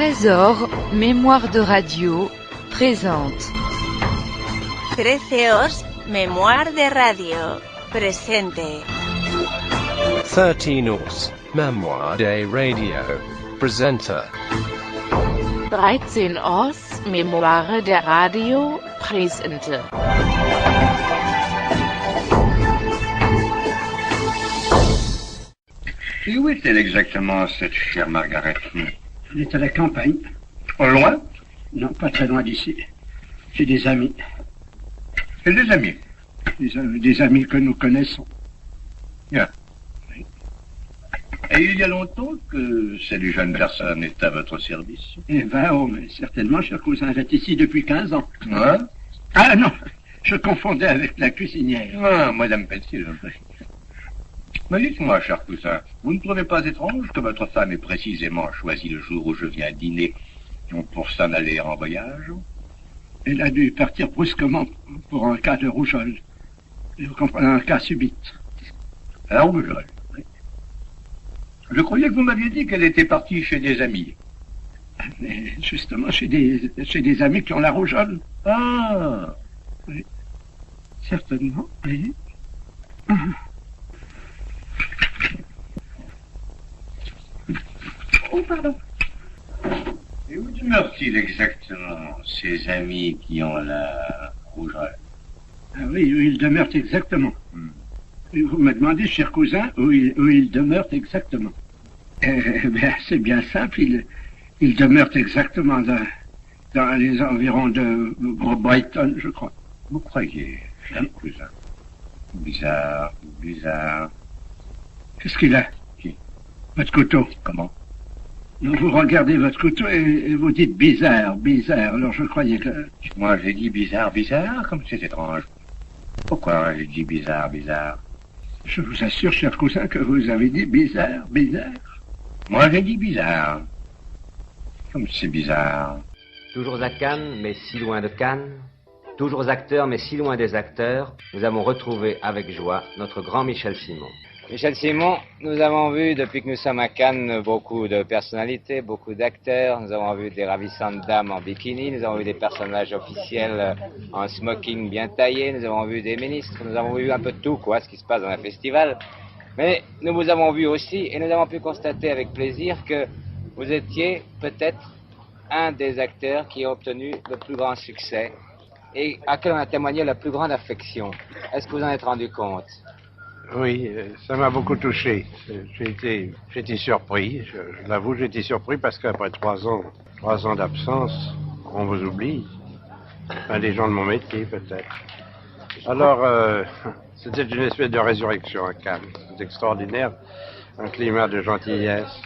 Trésor, mémoire de radio, présente. 13 mémoire de radio, presente. 13 mémoire de radio, presente. 13 mémoire de radio, presente. Et où est-elle exactement, cette chère Margaret? Elle est à la campagne. Au loin? Non, pas très loin d'ici. J'ai des amis. Et des amis? Des amis que nous connaissons. Bien. Oui. Et il y a longtemps que cette jeune personne est à votre service? Eh ben, oh, mais certainement, cher cousin, elle est ici depuis 15 ans. Hein? Ah non, je confondais avec la cuisinière. Ah, Madame Pelletier, je prie. Mais dites-moi, cher cousin, vous ne trouvez pas étrange que votre femme ait précisément choisi le jour où je viens dîner pour s'en aller en voyage? Elle a dû partir brusquement pour un cas de rougeole. Vous comprenez, un cas subite. La rougeole? Oui. Je croyais que vous m'aviez dit qu'elle était partie chez des amis. Mais justement, chez des amis qui ont la rougeole. Ah! Oui. Certainement, oui. Oh, pardon. Et où demeurent-ils exactement, ces amis qui ont la rougeole? Ah oui, où ils demeurent exactement. Vous me demandez, cher cousin, où ils demeurent exactement. Ben, c'est bien simple, ils demeurent exactement dans les environs de Brighton, je crois. Vous croyez, cher cousin? Bizarre, bizarre. Qu'est-ce qu'il a? Qui? Votre couteau. Comment? Donc vous regardez votre couteau et vous dites bizarre, bizarre. Alors je croyais que... Moi j'ai dit bizarre, bizarre, comme c'est étrange. Pourquoi j'ai dit bizarre, bizarre? Je vous assure, cher cousin, que vous avez dit bizarre, bizarre. Moi j'ai dit bizarre. Comme c'est bizarre. Toujours à Cannes, mais si loin de Cannes. Toujours acteurs, mais si loin des acteurs. Nous avons retrouvé avec joie notre grand Michel Simon. Michel Simon, nous avons vu depuis que nous sommes à Cannes beaucoup de personnalités, beaucoup d'acteurs. Nous avons vu des ravissantes dames en bikini, nous avons vu des personnages officiels en smoking bien taillés, nous avons vu des ministres, nous avons vu un peu de tout, ce qui se passe dans un festival. Mais nous vous avons vu aussi et nous avons pu constater avec plaisir que vous étiez peut-être un des acteurs qui a obtenu le plus grand succès et à quel on a témoigné la plus grande affection. Est-ce que vous en êtes rendu compte? Oui, ça m'a beaucoup touché. J'ai été surpris, je l'avoue, j'ai été surpris parce qu'après 3 ans d'absence, on vous oublie. Enfin, les gens de mon métier, peut-être. Alors, c'était une espèce de résurrection à Cannes. C'est extraordinaire. Un climat de gentillesse,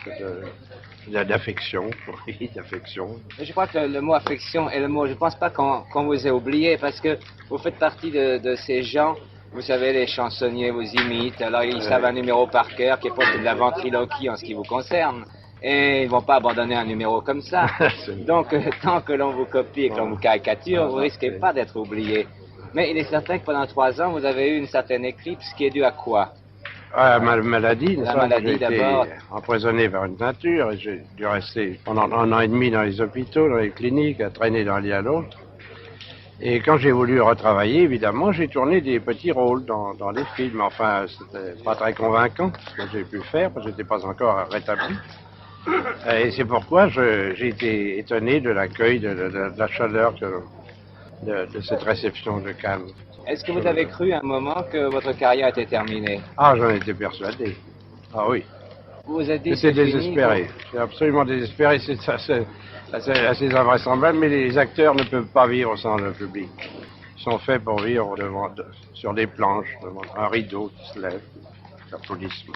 d'affection, oui, d'affection. Je crois que le mot affection est le mot, je ne pense pas qu'on vous ait oublié parce que vous faites partie de ces gens. Vous savez, les chansonniers vous imitent, alors ils savent un numéro par cœur qui est presque de la ventriloquie en ce qui vous concerne. Et ils ne vont pas abandonner un numéro comme ça. Donc, tant que l'on vous copie et que l'on vous caricature, vous risquez pas d'être oublié. Mais il est certain que pendant 3 ans, vous avez eu une certaine éclipse qui est due à quoi? À ma maladie. La maladie d'abord. Empoisonné par une teinture et j'ai dû rester pendant 1 an et demi dans les hôpitaux, dans les cliniques, à traîner d'un lit à l'autre. Et quand j'ai voulu retravailler, évidemment, j'ai tourné des petits rôles dans les films. Enfin, c'était pas très convaincant ce que j'ai pu faire, parce que j'étais pas encore rétabli. Et c'est pourquoi j'ai été étonné de l'accueil, de la chaleur de cette réception de Cannes. Est-ce que vous avez cru à un moment que votre carrière était terminée? Ah, j'en étais persuadé. Ah oui. Vous vous êtes dit J'étais désespéré. J'étais absolument désespéré. C'est assez invraisemblable, mais les acteurs ne peuvent pas vivre sans le public. Ils sont faits pour vivre sur des planches, devant un rideau qui se lève, l'applaudissement,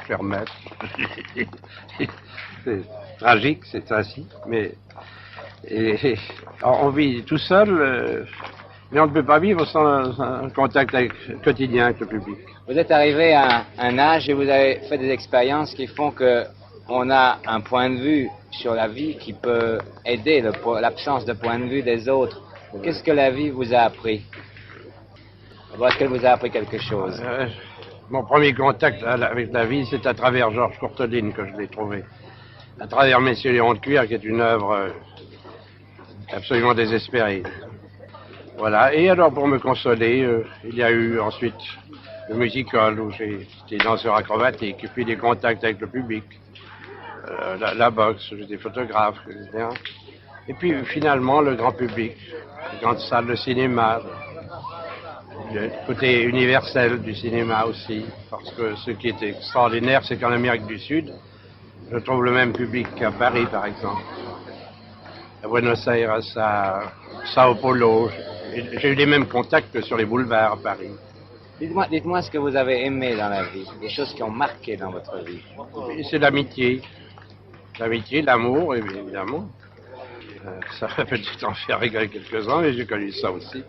faire mettre. C'est tragique, c'est ainsi, mais alors on vit tout seul, mais on ne peut pas vivre sans un contact quotidien avec le public. Vous êtes arrivé à un âge et vous avez fait des expériences qui font que on a un point de vue sur la vie qui peut aider l'absence de point de vue des autres. Qu'est-ce que la vie vous a appris? Est-ce qu'elle vous a appris quelque chose? Mon premier contact avec la vie, c'est à travers Georges Courteline que je l'ai trouvé. à travers Messieurs les Ronds de Cuir, qui est une œuvre absolument désespérée. Voilà. Et alors, pour me consoler, il y a eu ensuite le musical où j'étais danseur acrobatique, et puis des contacts avec le public, la boxe, j'étais photographe, etc. Et puis finalement, le grand public, les grandes salles de cinéma, le côté universel du cinéma aussi, parce que ce qui est extraordinaire, c'est qu'en Amérique du Sud, je trouve le même public qu'à Paris, par exemple. À Buenos Aires, à Sao Paulo, j'ai eu les mêmes contacts que sur les boulevards à Paris. Dites-moi ce que vous avez aimé dans la vie, des choses qui ont marqué dans votre vie. C'est l'amitié. L'amitié, l'amour, évidemment. Ça va peut-être en faire rigoler quelques-uns, mais j'ai connu ça aussi.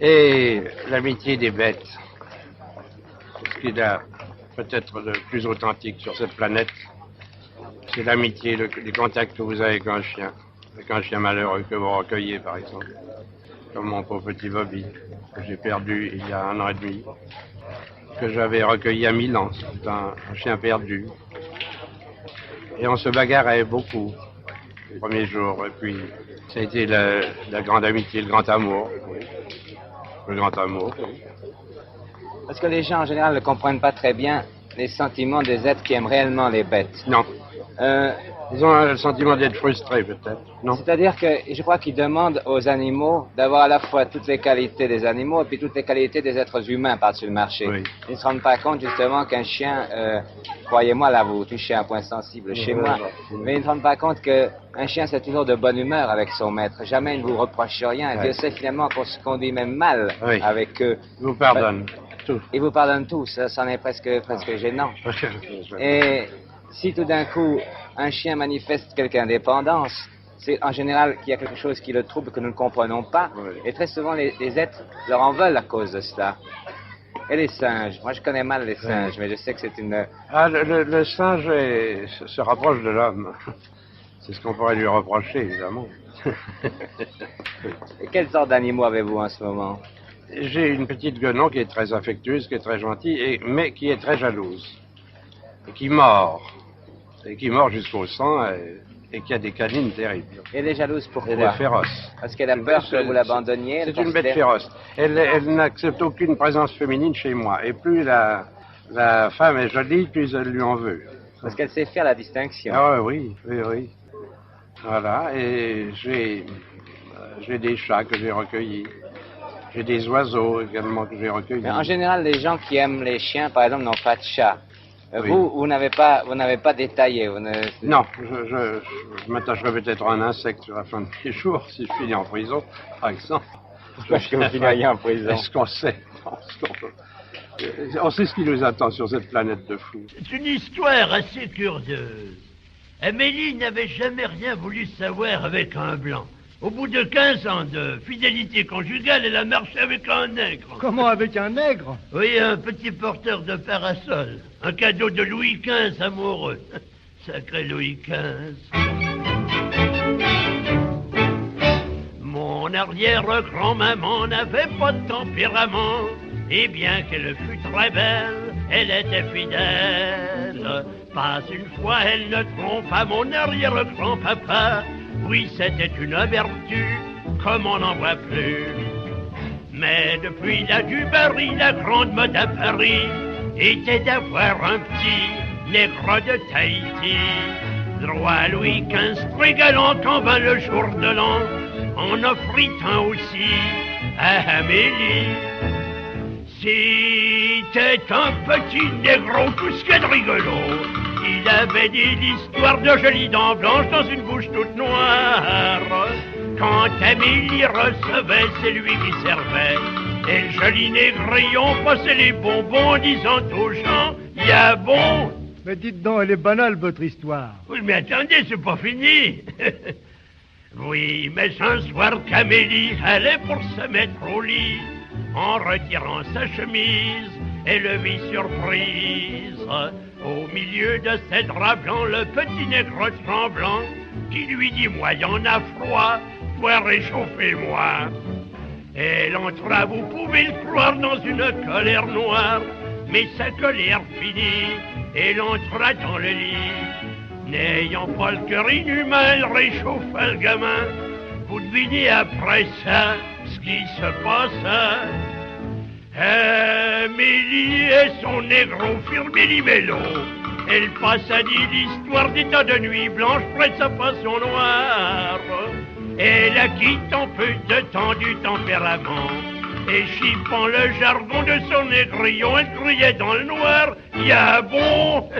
Et l'amitié des bêtes. Ce qu'il y a peut-être de plus authentique sur cette planète, c'est l'amitié, les contacts que vous avez avec un chien malheureux que vous recueillez, par exemple. Comme mon pauvre petit Bobby, que j'ai perdu il y a 1 an et demi, que j'avais recueilli à Milan. C'est un chien perdu. Et on se bagarrait beaucoup les premiers jours. Et puis, ça a été la grande amitié, le grand amour. Le grand amour. Parce que les gens, en général, ne comprennent pas très bien les sentiments des êtres qui aiment réellement les bêtes. Non. Ils ont le sentiment d'être frustrés, peut-être. Non. C'est-à-dire que je crois qu'ils demandent aux animaux d'avoir à la fois toutes les qualités des animaux et puis toutes les qualités des êtres humains par-dessus le marché. Oui. Ils ne se rendent pas compte, justement, qu'un chien, croyez-moi, là, vous touchez un point sensible chez moi, mais ils ne se rendent pas compte qu'un chien, c'est toujours de bonne humeur avec son maître. Jamais il ne vous reproche rien. Et Dieu sait finalement qu'on se conduit même mal avec eux. Ils vous pardonnent tout. Ils vous pardonnent tout. Ça en est presque gênant. Et si tout d'un coup, un chien manifeste quelque indépendance, c'est en général qu'il y a quelque chose qui le trouble que nous ne comprenons pas. Oui. Et très souvent, les êtres leur en veulent à cause de cela. Et les singes. Moi, je connais mal les singes, mais je sais que c'est une... Ah, le singe se rapproche de l'homme. C'est ce qu'on pourrait lui reprocher, évidemment. Et quelle sorte d'animaux avez-vous en ce moment? J'ai une petite guenon qui est très affectueuse, qui est très gentille, mais qui est très jalouse. Et qui mord. Et qui mord jusqu'au sang, et qui a des canines terribles. Et elle est jalouse pourquoi? Elle est féroce. Parce qu'elle a peur que vous l'abandonniez. C'est une bête féroce. Elle n'accepte aucune présence féminine chez moi. Et plus la femme est jolie, plus elle lui en veut. Parce qu'elle sait faire la distinction. Ah oui. Voilà. Et j'ai des chats que j'ai recueillis. J'ai des oiseaux également que j'ai recueillis. Mais en général, les gens qui aiment les chiens, par exemple, n'ont pas de chat. Oui. Vous n'avez pas détaillé. Non, je m'attacherai peut-être à un insecte sur la fin de mes jours, si je finis en prison, par exemple. Parce que vous finiriez en prison. Est-ce qu'on sait? On sait ce qui nous attend sur cette planète de fous. C'est une histoire assez curieuse. Amélie n'avait jamais rien voulu savoir avec un blanc. Au bout de 15 ans de fidélité conjugale, elle a marché avec un nègre. Comment avec un nègre? Oui, un petit porteur de parasol. Un cadeau de Louis XV amoureux. Sacré Louis XV. Mon arrière-grand-maman n'avait pas de tempérament. Et bien qu'elle fût très belle, elle était fidèle. Pas une fois elle ne trompe pas mon arrière-grand-papa. Oui, c'était une vertu, comme on n'en voit plus. Mais depuis la Dubarry, la grande mode à Paris était d'avoir un petit nègre de Tahiti. Droit à Louis XV, très galant quand vint le jour de l'an, en offrit un aussi à Amélie. C'était un petit négro, tout ce qu'il y a de rigolo. Il avait dit l'histoire de jolies dents blanches dans une bouche toute noire. Quand Amélie recevait, c'est lui qui servait. Et le joli négrillon passait les bonbons en disant aux gens, y a bon. Mais dites donc, elle est banale, votre histoire. Oui, mais attendez, c'est pas fini. Oui, mais un soir qu'Amélie allait pour se mettre au lit, en retirant sa chemise, elle vit surprise. Au milieu de ses draps blancs, le petit nègre tremblant, qui lui dit, moi, y en a froid, toi réchauffez-moi. Elle entra, vous pouvez le croire, dans une colère noire, mais sa colère finie, elle entra dans le lit. N'ayant pas le cœur inhumain, elle réchauffa le gamin. Vous devinez après ça ce qui se passa. Amélie et son négro firent méli-mélo. Elle passa dit l'histoire des tas de nuit blanche près de sa passion noire. Elle acquitte en peu de temps du tempérament. Et chiffant le jargon de son négrillon, elle criait dans le noir, y'a bon.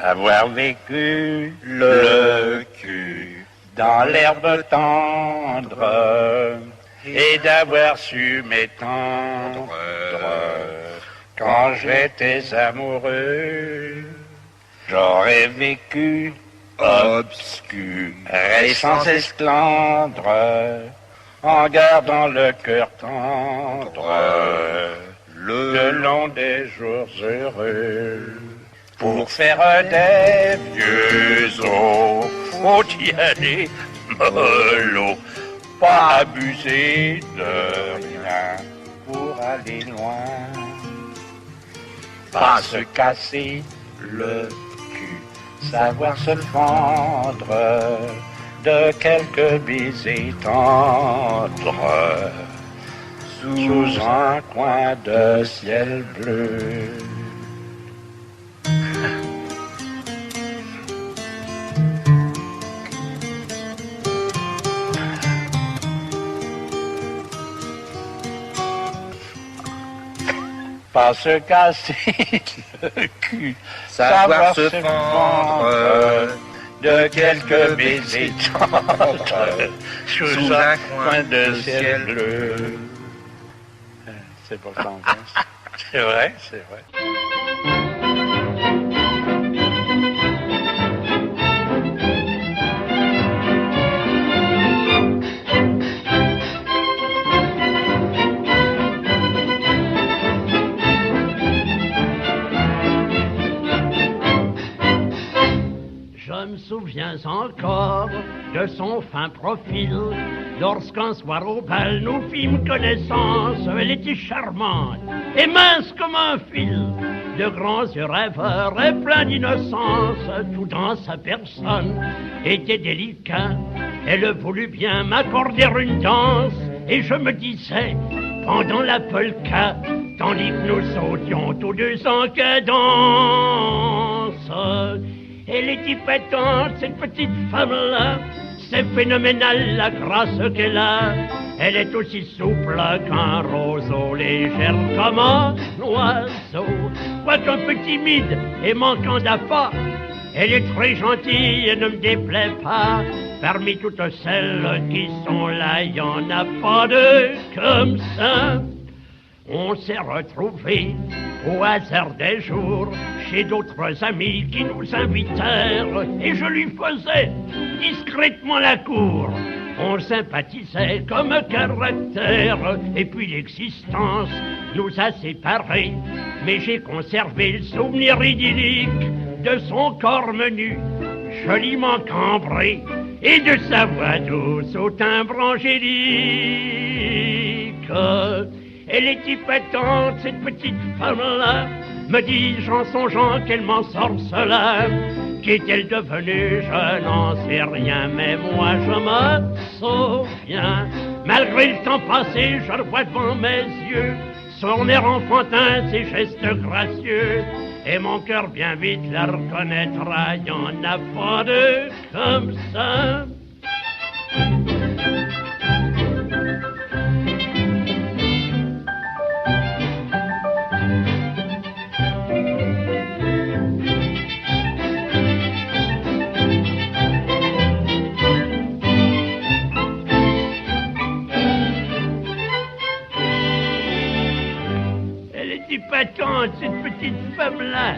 Avoir vécu le cul dans l'herbe tendre et d'avoir su m'étendre quand j'étais amoureux. J'aurais vécu obscur et sans esclandre en gardant le cœur tendre le long des jours heureux. Pour faire des vieux os, faut y aller mollo, pas abuser de rien pour aller loin. Pas se casser le cul, savoir se fendre de quelques baisers tendres sous un coin de ciel bleu. Pas se casser le cul, savoir se fendre de quelques baisers tendres sous un coin de ciel bleu. C'est pourtant bien. C'est vrai, c'est vrai. Je me souviens encore de son fin profil. Lorsqu'un soir au bal nous fîmes connaissance, elle était charmante et mince comme un fil, de grands yeux rêveurs et plein d'innocence. Tout dans sa personne était délicat. Elle voulut bien m'accorder une danse et je me disais, pendant la polka, tandis que nous sautions tous deux en cadence. Elle est épatante, cette petite femme-là. C'est phénoménal la grâce qu'elle a. Elle est aussi souple qu'un roseau, légère comme un oiseau. Quoiqu'un peu timide et manquant d'appât, elle est très gentille et ne me déplaît pas. Parmi toutes celles qui sont là, il n'y en a pas deux comme ça. On s'est retrouvés au hasard des jours chez d'autres amis qui nous invitèrent et je lui faisais discrètement la cour. On sympathisait comme caractère et puis l'existence nous a séparés. Mais j'ai conservé le souvenir idyllique de son corps menu, joliment cambré, et de sa voix douce au timbre angélique. Elle est épatante, cette petite femme-là, me dis-je en songeant qu'elle m'en sorcela. Qu'est-elle devenue? Je n'en sais rien, mais moi je me souviens. Malgré le temps passé, je revois devant mes yeux son air enfantin, ses gestes gracieux. Et mon cœur bien vite la reconnaîtra, y en a pas deux comme ça. charmante, cette petite femme-là.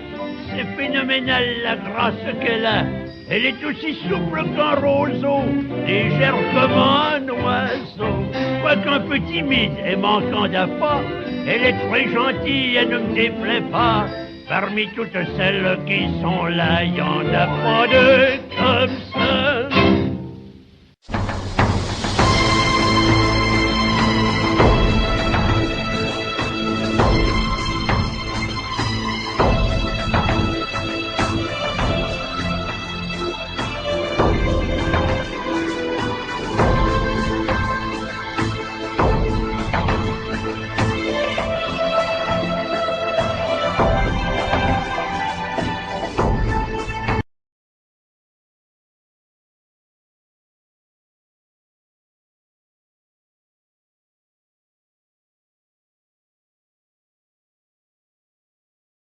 C'est phénoménal la grâce qu'elle a. Elle est aussi souple qu'un roseau, légère comme un oiseau. Quoiqu'un peu timide et manquant d'appât, elle est très gentille et ne me déplaît pas. Parmi toutes celles qui sont là, y en a pas deux comme ça.